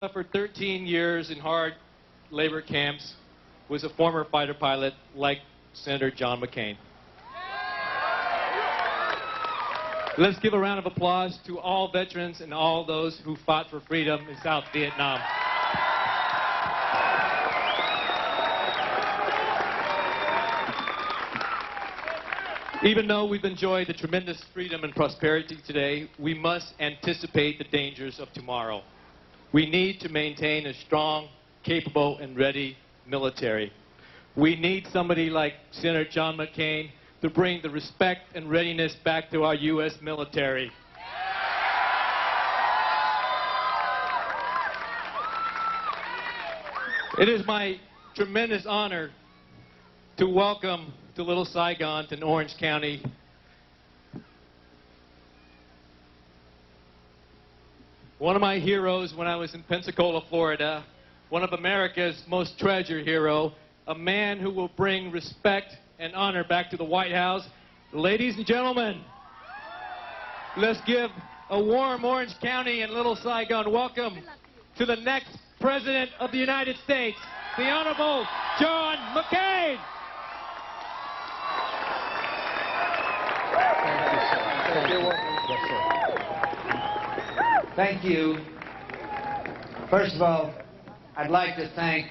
For 13 years in hard labor camps, was a former fighter pilot like Senator John McCain. Let's give a round of applause to all veterans and all those who fought for freedom in South Vietnam. Even though we've enjoyed the tremendous freedom and prosperity today, we must anticipate the dangers of tomorrow. We need to maintain a strong, capable, and ready military. We need somebody like Senator John McCain to bring the respect and readiness back to our U.S. military. It is my tremendous honor to welcome to Little Saigon, to Orange County, one of my heroes when I was in Pensacola, Florida, one of America's most treasured hero, a man who will bring respect and honor back to the White House. Ladies and gentlemen, let's give a warm Orange County and Little Saigon welcome to the next President of the United States, the Honorable John McCain. Thank you. First of all, I'd like to thank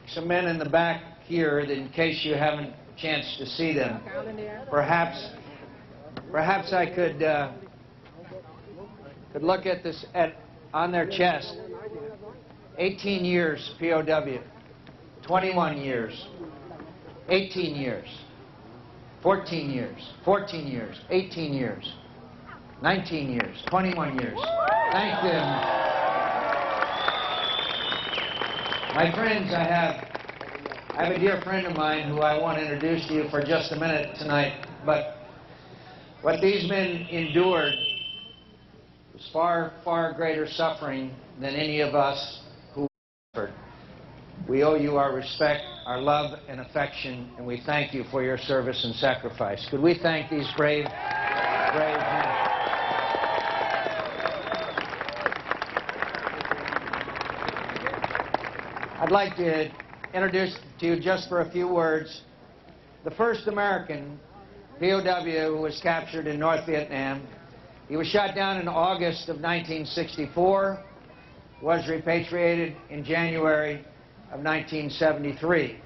some men in the back here that, in case you haven't a chance to see them, perhaps I could look at this on their chest. 18 years POW, 21 years, 18 years, 14 years, 14 years, 18 years, 19 years, 21 years. Thank them. My friends, I have a dear friend of mine who I want to introduce to you for just a minute tonight. But what these men endured was far, far greater suffering than any of us who suffered. We owe you our respect, our love, and affection, and we thank you for your service and sacrifice. Could we thank these brave men? I'd like to introduce to you, just for a few words, the first American POW who was captured in North Vietnam. He was shot down in August of 1964, was repatriated in January of 1973.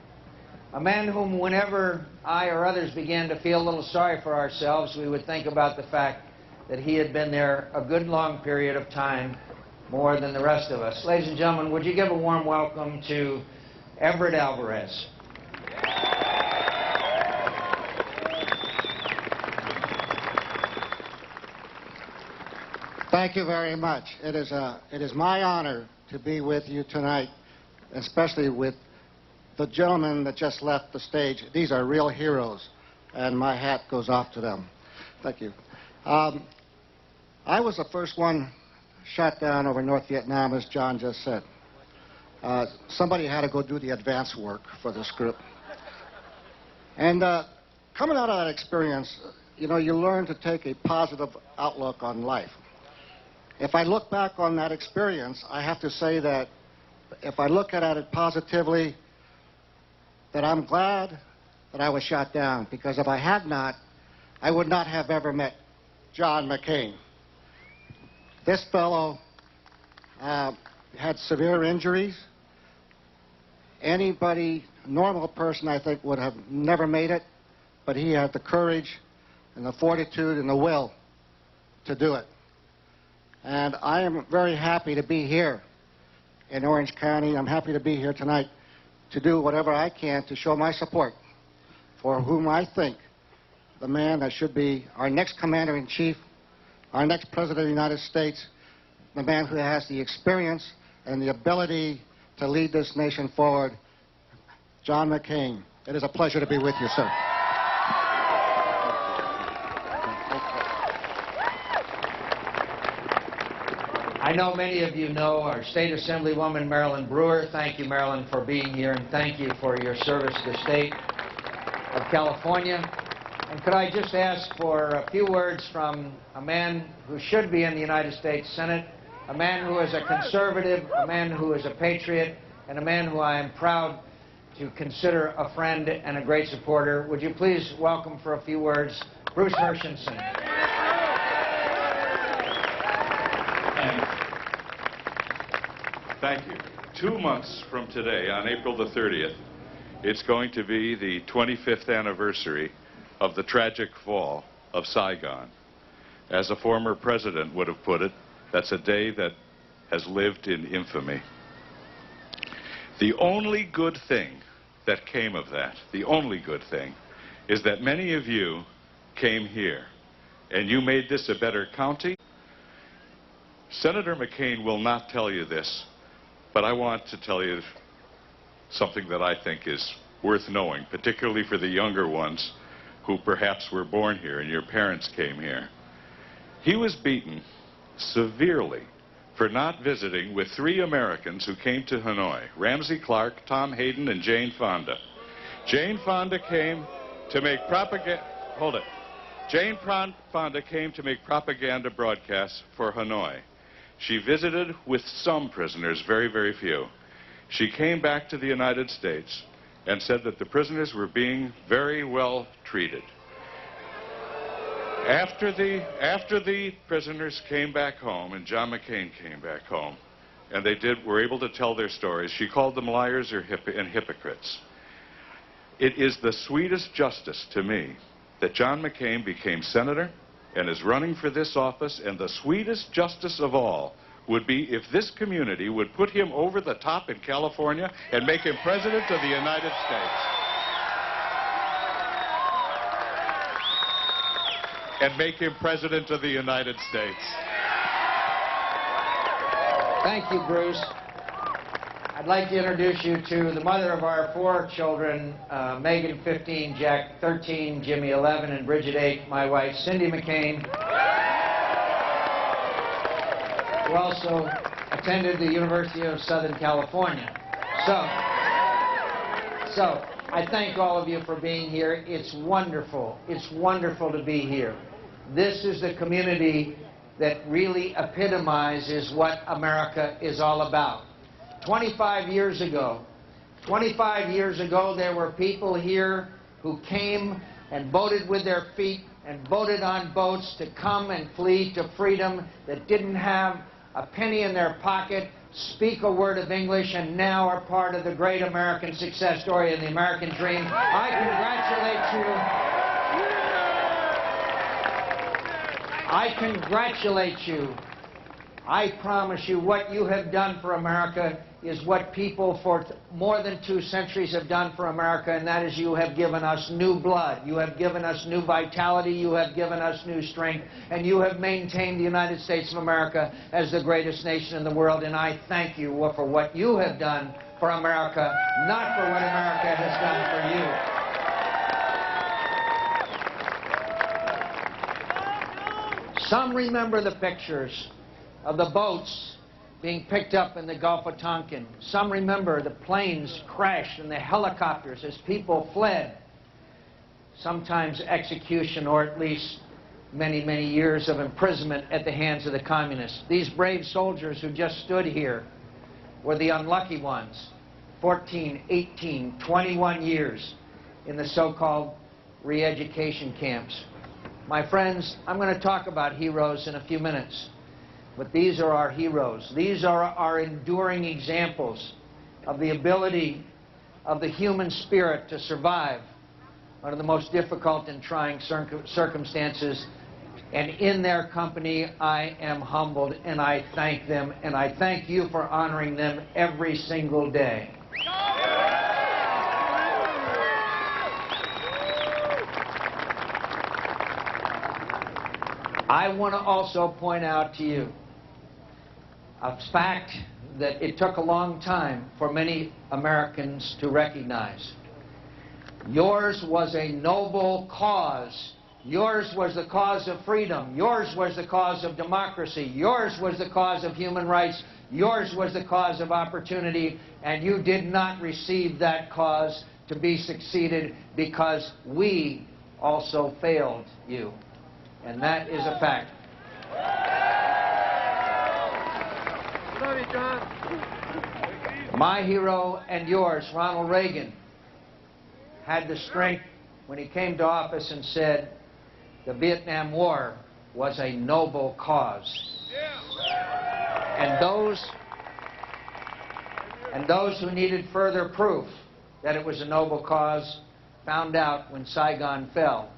A man whom, whenever I or others began to feel a little sorry for ourselves, we would think about the fact that he had been there a good long period of time, more than the rest of us. Ladies and gentlemen, would you give a warm welcome to Everett Alvarez. Thank you very much. It is my honor to be with you tonight, especially with the gentlemen that just left the stage. These are real heroes, and my hat goes off to them. Thank you. I was the first one shot down over North Vietnam, as John just said. Somebody had to go do the advance work for this group. And coming out of that experience, you know, you learn to take a positive outlook on life. If I look back on that experience, I have to say that if I look at it positively, that I'm glad that I was shot down, because if I had not, I would not have ever met John McCain. This fellow had severe injuries. Anybody, normal person, I think, would have never made it, but he had the courage and the fortitude and the will to do it. And I am very happy to be here in Orange County. I'm happy to be here tonight to do whatever I can to show my support for whom I think the man that should be our next Commander-in-Chief, our next President of the United States, the man who has the experience and the ability to lead this nation forward, John McCain. It is a pleasure to be with you, sir. I know many of you know our State Assemblywoman, Marilyn Brewer. Thank you, Marilyn, for being here, and thank you for your service to the state of California. And could I just ask for a few words from a man who should be in the United States Senate, a man who is a conservative, a man who is a patriot, and a man who I am proud to consider a friend and a great supporter. Would you please welcome for a few words Bruce Hershenson. Thank you. 2 months from today, on April the 30th, it's going to be the 25th anniversary of the tragic fall of Saigon. As a former president would have put it, that's a day that has lived in infamy. The only good thing that came of that, the only good thing, is that many of you came here, and you made this a better county. Senator McCain will not tell you this, but I want to tell you something that I think is worth knowing, particularly for the younger ones who perhaps were born here and your parents came here. He was beaten severely for not visiting with 3 Americans who came to Hanoi, Ramsey Clark, Tom Hayden, and Jane Fonda. Jane Fonda came to make propaganda, Jane Fonda came to make propaganda broadcasts for Hanoi. She visited with some prisoners, very, very few. She came back to the United States and said that the prisoners were being very well treated. After the prisoners came back home and John McCain came back home, and they were able to tell their stories, she called them liars and hypocrites. It is the sweetest justice to me that John McCain became senator and is running for this office, and the sweetest justice of all would be if this community would put him over the top in California and make him president of the United States. And make him president of the United States. Thank you, Bruce. I'd like to introduce you to the mother of our 4 children, Megan 15, Jack 13, Jimmy 11, and Bridget 8, my wife, Cindy McCain, who also attended the University of Southern California. So I thank all of you for being here. It's wonderful. It's wonderful to be here. This is the community that really epitomizes what America is all about. 25 years ago, there were people here who came and voted with their feet and voted on boats to come and flee to freedom, that didn't have a penny in their pocket, speak a word of English, and now are part of the great American success story and the American dream. I congratulate you. I promise you, what you have done for America is what people for more than 2 centuries have done for America, and that is you have given us new blood. You have given us new vitality. You have given us new strength, and you have maintained the United States of America as the greatest nation in the world, and I thank you for what you have done for America, not for what America has done for you. Some remember the pictures of the boats being picked up in the Gulf of Tonkin. Some remember the planes crashed and the helicopters as people fled. Sometimes execution, or at least many, many years of imprisonment at the hands of the communists. These brave soldiers who just stood here were the unlucky ones. 14, 18, 21 years in the so-called re-education camps. My friends, I'm going to talk about heroes in a few minutes. But these are our heroes. These are our enduring examples of the ability of the human spirit to survive under the most difficult and trying circumstances. And in their company, I am humbled, and I thank them, and I thank you for honoring them every single day. I want to also point out to you a fact that it took a long time for many Americans to recognize. Yours was a noble cause. Yours was the cause of freedom. Yours was the cause of democracy. Yours was the cause of human rights. Yours was the cause of opportunity, and you did not receive that cause to be succeeded because we also failed you. And that is a fact. Love you, John. My hero and yours, Ronald Reagan, had the strength when he came to office and said the Vietnam War was a noble cause. And those who needed further proof that it was a noble cause found out when Saigon fell.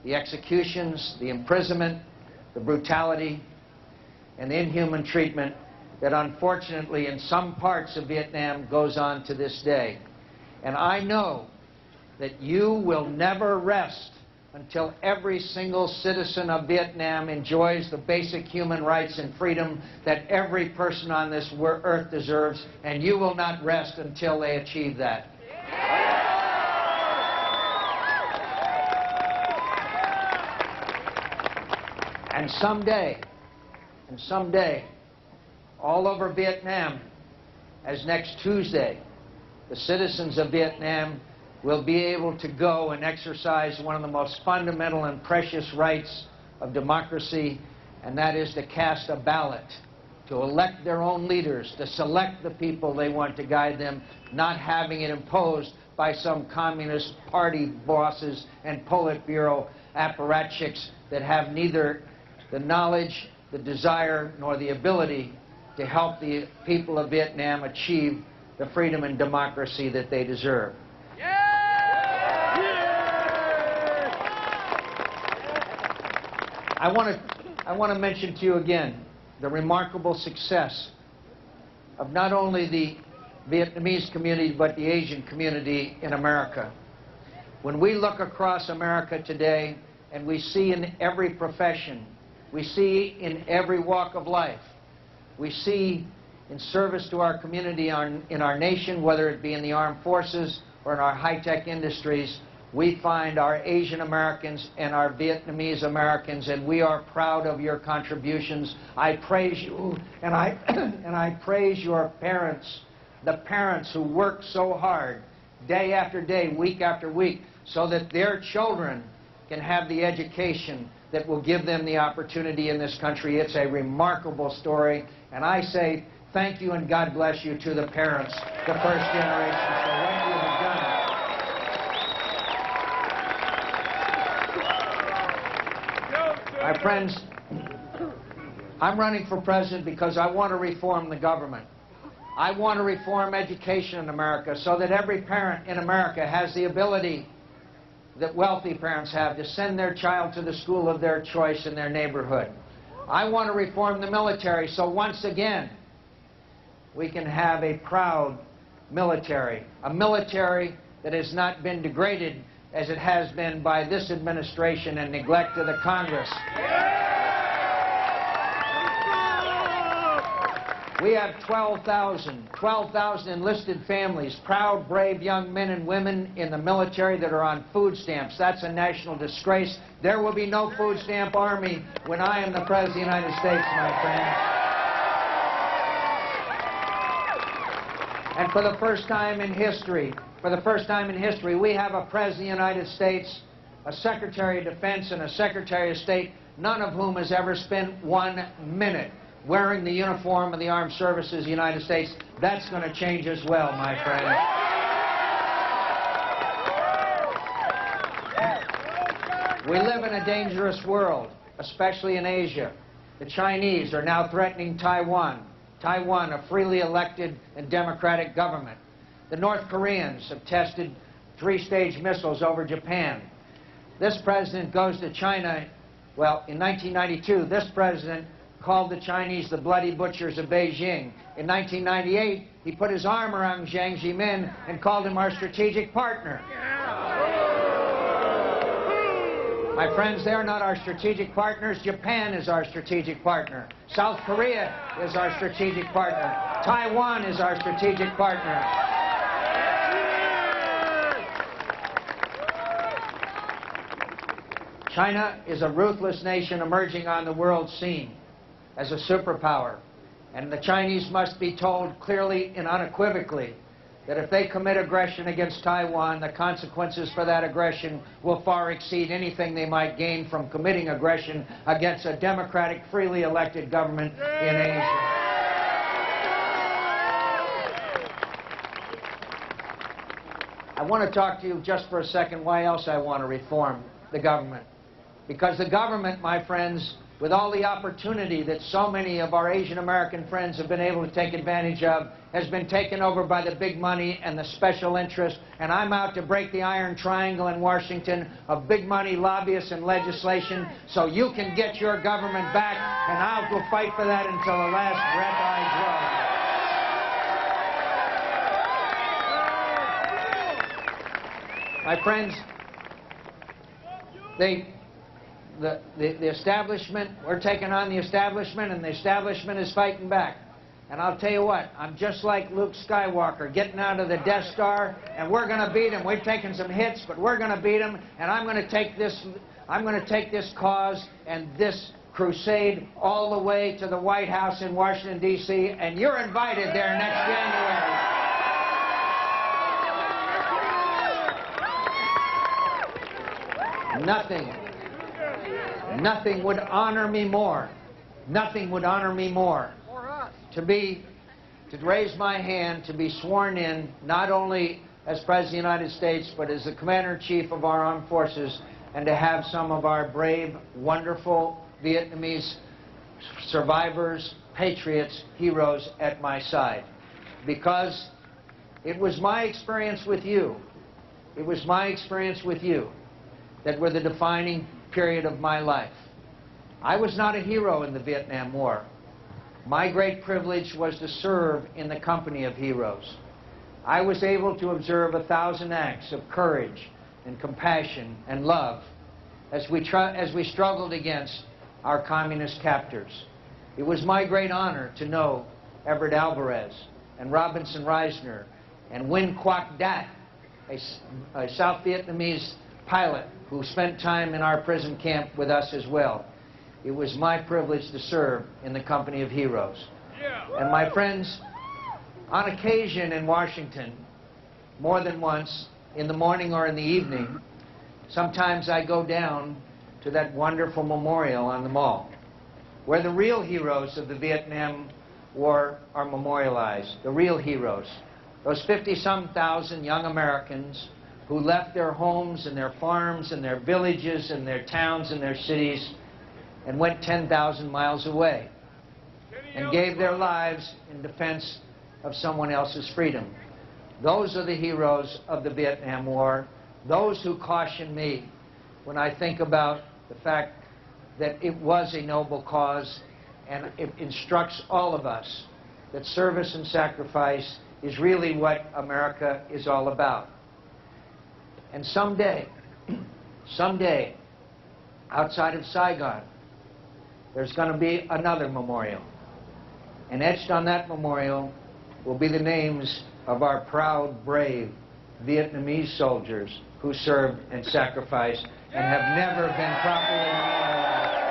The executions, the imprisonment, the brutality, and the inhuman treatment that unfortunately in some parts of Vietnam goes on to this day. And I know that you will never rest until every single citizen of Vietnam enjoys the basic human rights and freedom that every person on this earth deserves, and you will not rest until they achieve that. And someday, all over Vietnam, as next Tuesday, the citizens of Vietnam will be able to go and exercise one of the most fundamental and precious rights of democracy, and that is to cast a ballot, to elect their own leaders, to select the people they want to guide them, not having it imposed by some communist party bosses and Politburo apparatchiks that have neither the knowledge, the desire, nor the ability to help the people of Vietnam achieve the freedom and democracy that they deserve. I want to mention to you again the remarkable success of not only the Vietnamese community but the Asian community in America. When we look across America today and we see in every profession, we see in every walk of life, we see in service to our community in our nation, whether it be in the armed forces or in our high-tech industries, we find our Asian Americans and our Vietnamese Americans, and we are proud of your contributions. I praise you, and I praise your parents, the parents who work so hard, day after day, week after week, so that their children can have the education that will give them the opportunity in this country. It's a remarkable story, and I say thank you and God bless you to the parents, the first generation, for what you have done. My friends, I'm running for president because I want to reform the government. I want to reform education in America so that every parent in America has the ability that wealthy parents have to send their child to the school of their choice in their neighborhood. I want to reform the military so once again we can have a proud military, a military that has not been degraded as it has been by this administration and neglect of the Congress. We have 12,000 enlisted families, proud, brave young men and women in the military that are on food stamps. That's a national disgrace. There will be no food stamp army when I am the President of the United States, my friend. And for the first time in history, we have a President of the United States, a Secretary of Defense, and a Secretary of State, none of whom has ever spent 1 minute wearing the uniform of the Armed Services of the United States. That's going to change as well, my friend. We live in a dangerous world, especially in Asia. The Chinese are now threatening Taiwan. Taiwan, a freely elected and democratic government. The North Koreans have tested 3-stage missiles over Japan. This president goes to China. Well, in 1992, this president called the Chinese the bloody butchers of Beijing. In 1998, he put his arm around Jiang Zemin and called him our strategic partner. My friends, they're not our strategic partners. Japan is our strategic partner. South Korea is our strategic partner. Taiwan is our strategic partner. China is a ruthless nation emerging on the world scene as a superpower. And the Chinese must be told clearly and unequivocally that if they commit aggression against Taiwan, the consequences for that aggression will far exceed anything they might gain from committing aggression against a democratic, freely elected government in Asia. I want to talk to you just for a second why else I want to reform the government. Because the government, my friends, with all the opportunity that so many of our Asian American friends have been able to take advantage of, has been taken over by the big money and the special interests. And I'm out to break the iron triangle in Washington of big money lobbyists and legislation so you can get your government back, and I will fight for that until the last breath I draw. My friends, the establishment, we're taking on the establishment, and the establishment is fighting back. And I'll tell you what, I'm just like Luke Skywalker getting out of the Death Star, and we're going to beat him. We've taken some hits, but we're going to beat him, and I'm going to take this cause and this crusade all the way to the White House in Washington, D.C., and you're invited there next January. Nothing would honor me more. Nothing would honor me more to raise my hand, to be sworn in, not only as President of the United States, but as the Commander-in-Chief of our armed forces, and to have some of our brave, wonderful Vietnamese survivors, patriots, heroes at my side. Because it was my experience with you, that were the defining period of my life. I was not a hero in the Vietnam War. My great privilege was to serve in the company of heroes. I was able to observe 1,000 acts of courage and compassion and love as we struggled against our communist captors. It was my great honor to know Everett Alvarez and Robinson Reisner and Nguyen Quoc Dat, a South Vietnamese pilot who spent time in our prison camp with us as well. It was my privilege to serve in the company of heroes. And my friends, on occasion in Washington, more than once, in the morning or in the evening, sometimes I go down to that wonderful memorial on the Mall, where the real heroes of the Vietnam War are memorialized, the real heroes. Those 50-some thousand young Americans who left their homes and their farms and their villages and their towns and their cities and went 10,000 miles away and gave their lives in defense of someone else's freedom. Those are the heroes of the Vietnam War, those who caution me when I think about the fact that it was a noble cause, and it instructs all of us that service and sacrifice is really what America is all about. And someday, outside of Saigon, there's going to be another memorial. And etched on that memorial will be the names of our proud, brave Vietnamese soldiers who served and sacrificed and have never been properly memorialized.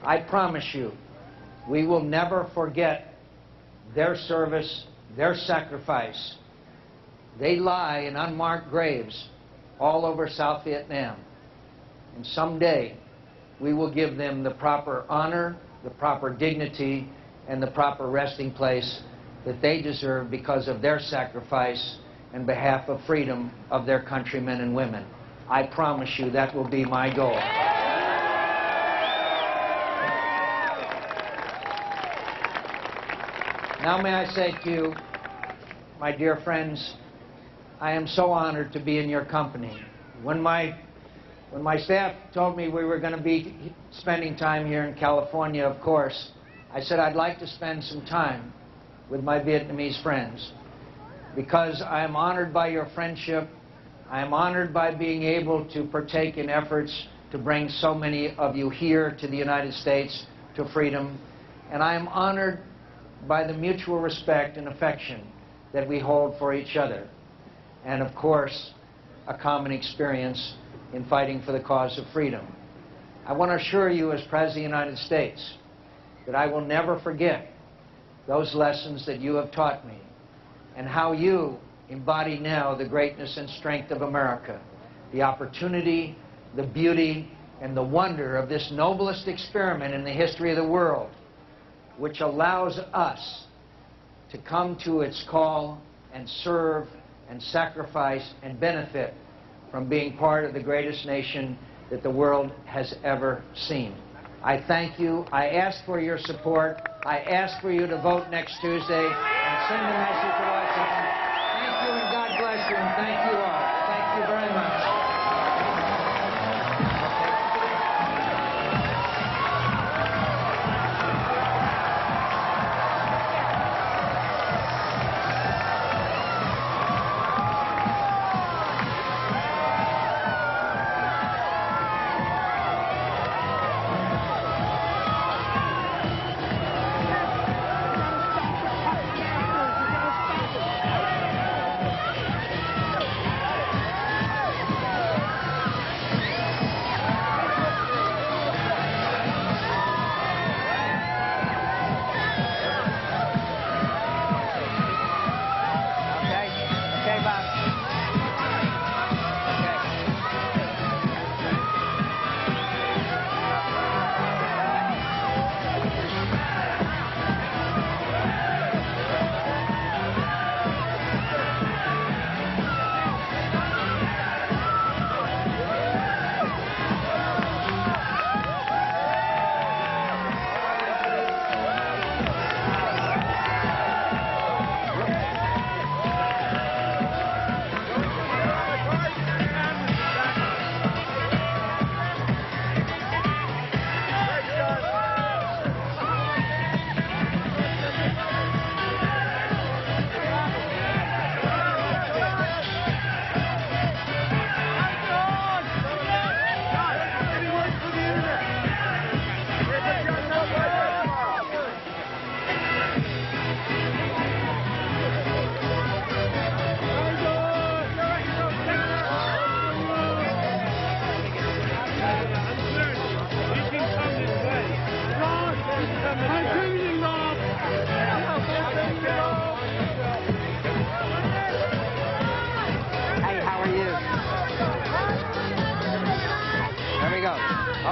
I promise you, we will never forget their service, their sacrifice. They lie in unmarked graves all over South Vietnam. And someday, we will give them the proper honor, the proper dignity, and the proper resting place that they deserve because of their sacrifice in behalf of freedom of their countrymen and women. I promise you that will be my goal. Now may I say to you, my dear friends, I am so honored to be in your company. When my staff told me we were going to be spending time here in California, of course, I said I'd like to spend some time with my Vietnamese friends because I am honored by your friendship. I am honored by being able to partake in efforts to bring so many of you here to the United States to freedom. And I am honored by the mutual respect and affection that we hold for each other. And of course, a common experience in fighting for the cause of freedom. I want to assure you as President of the United States that I will never forget those lessons that you have taught me and how you embody now the greatness and strength of America, the opportunity, the beauty, and the wonder of this noblest experiment in the history of the world, which allows us to come to its call and serve and sacrifice and benefit from being part of the greatest nation that the world has ever seen. I thank you. I ask for your support. I ask for you to vote next Tuesday and send a message to Washington. Thank you and God bless you, and thank you all. Thank you very much.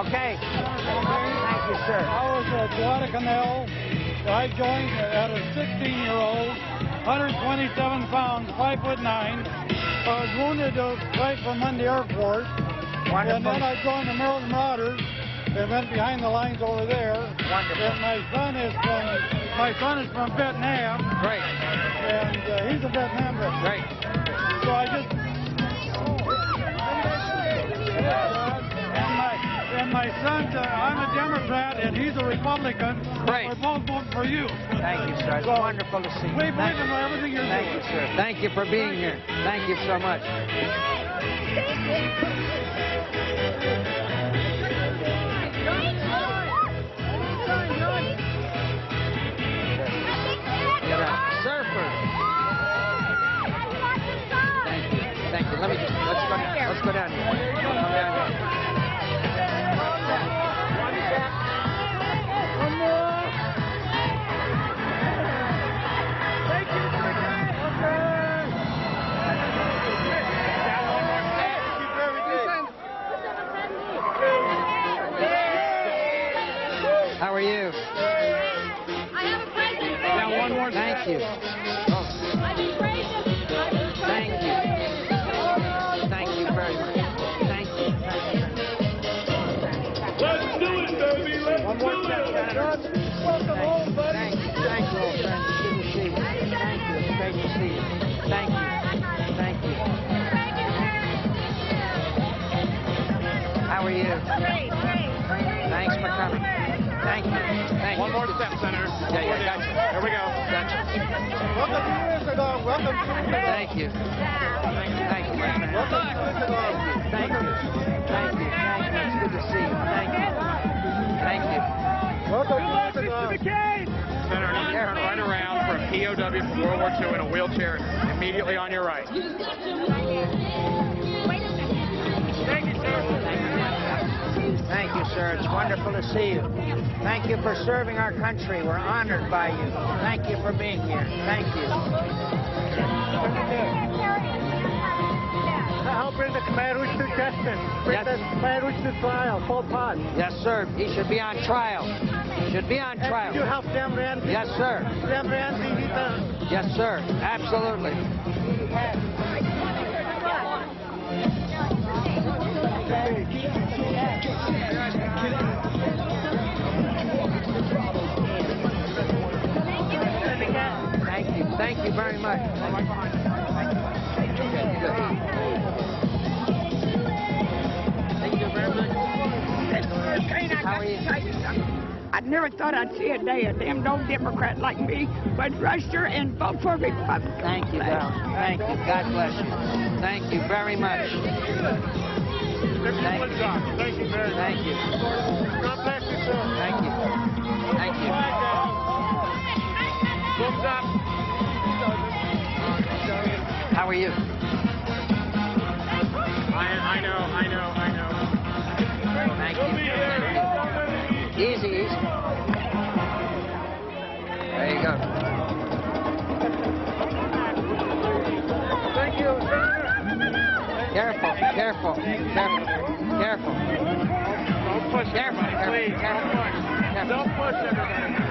Okay. Thank you, sir. I was at Guadalcanal. I joined at a 16-year-old, 127 pounds, 5'9". I was wounded right from Monday Air Force. Wonderful. And then I joined the Maryland Marauders and went behind the lines over there. Wonderful. And my son is from Vietnam. Great. And he's a Vietnam vet. Great. So I just... And my son, I'm a Democrat, and he's a Republican. Great. We're both voting for you. Thank you, sir. It's So, wonderful to see you. We believe in everything you're Thank doing. you, sir. Thank you for being here. Thank you so much. You're a surfer. Thank you. Thank you. Let's go down here. Come down here. One more. Thank you. How are you? I have a present. Yeah, one more. Thank you. Thank you. Thank you very much. Thank you. Let's do it, baby. Let's One more do step, it. Senator. Welcome home, buddy. Thank you. Thank you, old friend. It's good to see you. Thank you. It's great to see you. Thank you. Thank you. How are you? Great. Thanks for coming. Thank you. Thank you. One more step, Senator. Yeah, gotcha. There we go. Gotcha. Welcome to Saigon. Welcome to Saigon. Thank you. Thank you, my friend. Welcome to Saigon. Thank you. Thank you. Thank you. It's good to see you. Thank you. Thank you. Welcome to Saigon. Senator, you turn right around for a POW from World War II in a wheelchair immediately on your right. Wait a second. Thank you, sir. Thank you, sir. sir. It's wonderful to see you. Thank you for serving our country. We're honored by you. Thank you for being here. Thank you. I'll bring the Khmer suggestion. Bring the Khmer to trial, full pot. Yes, sir. He should be on trial. Should be on trial. You help them, Randy? Yes, sir. Them, Randy, yes, sir. Absolutely. Thank you. Thank you very much. How are you? I never thought I'd see a day a damn old Democrat like me would register and vote for Republican. Thank you, Val. Thank you. God bless you. Thank you very much. Thank you. Thank you very much. Thank you. God bless you, sir. Thank you. Thank you. Thumbs up. How are you? I know. Thank you. Easy, easy. There you go. Thank you. Careful, careful, careful, careful. Don't push Careful, everybody, please. careful, careful. Don't push everybody.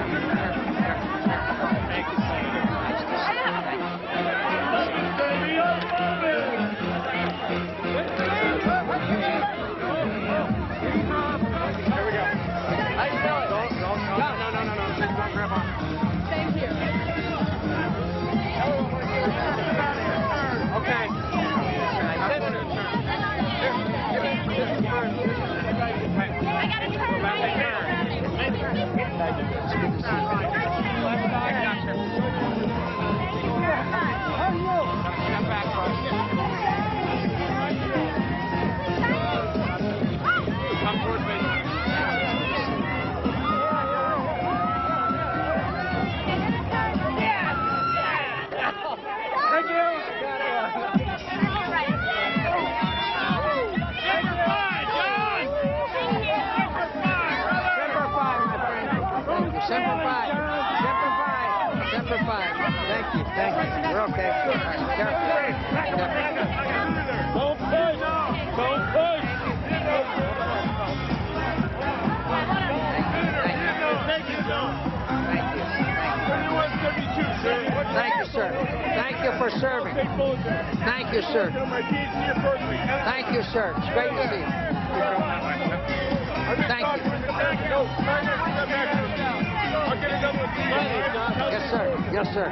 Thank you. Thank you. We're okay. Careful. Don't push. Don't push. Thank you, John. Thank you, sir. Thank you for serving. Thank you, sir. Thank you, sir. It's great to see you. Thank you. Yes, sir. Yes, sir.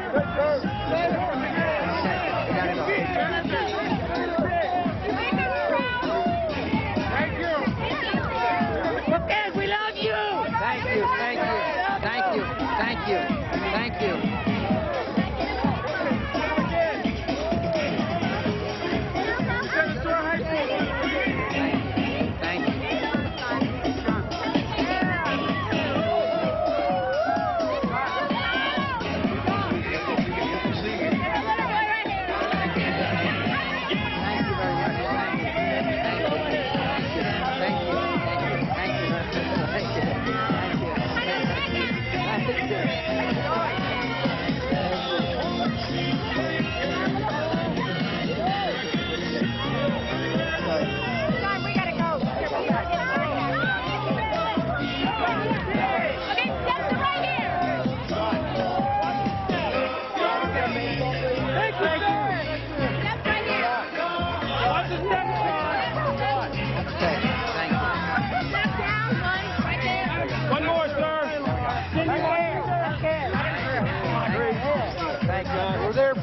Thank you. Yes, we love you. Thank you. Thank you. Thank you. Thank you. Thank you.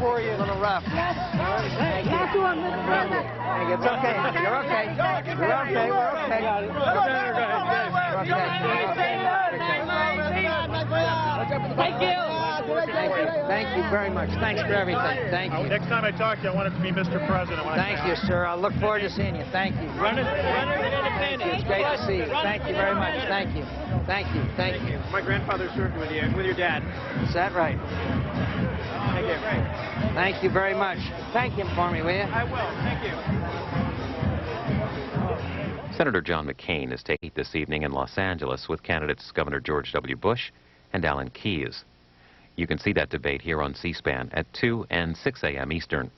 For you, a little rough. Thank you. It's okay. You're okay. You're okay. We're okay. Thank you. Thank you very much. Thanks for everything. Thank you. Next time I talk to you, I want it to be Mr. President. Thank you, sir. I look forward to seeing you. Thank you. Running independent. It's great to see you. Thank you very much. Thank you. Thank you. Thank you. My grandfather served with your dad. Is that right? Thank you. Thank you very much. Thank him for me, will you? I will. Thank you. Senator John McCain is taking this evening in Los Angeles with candidates Governor George W. Bush and Alan Keyes. You can see that debate here on C-SPAN at 2 and 6 a.m. Eastern.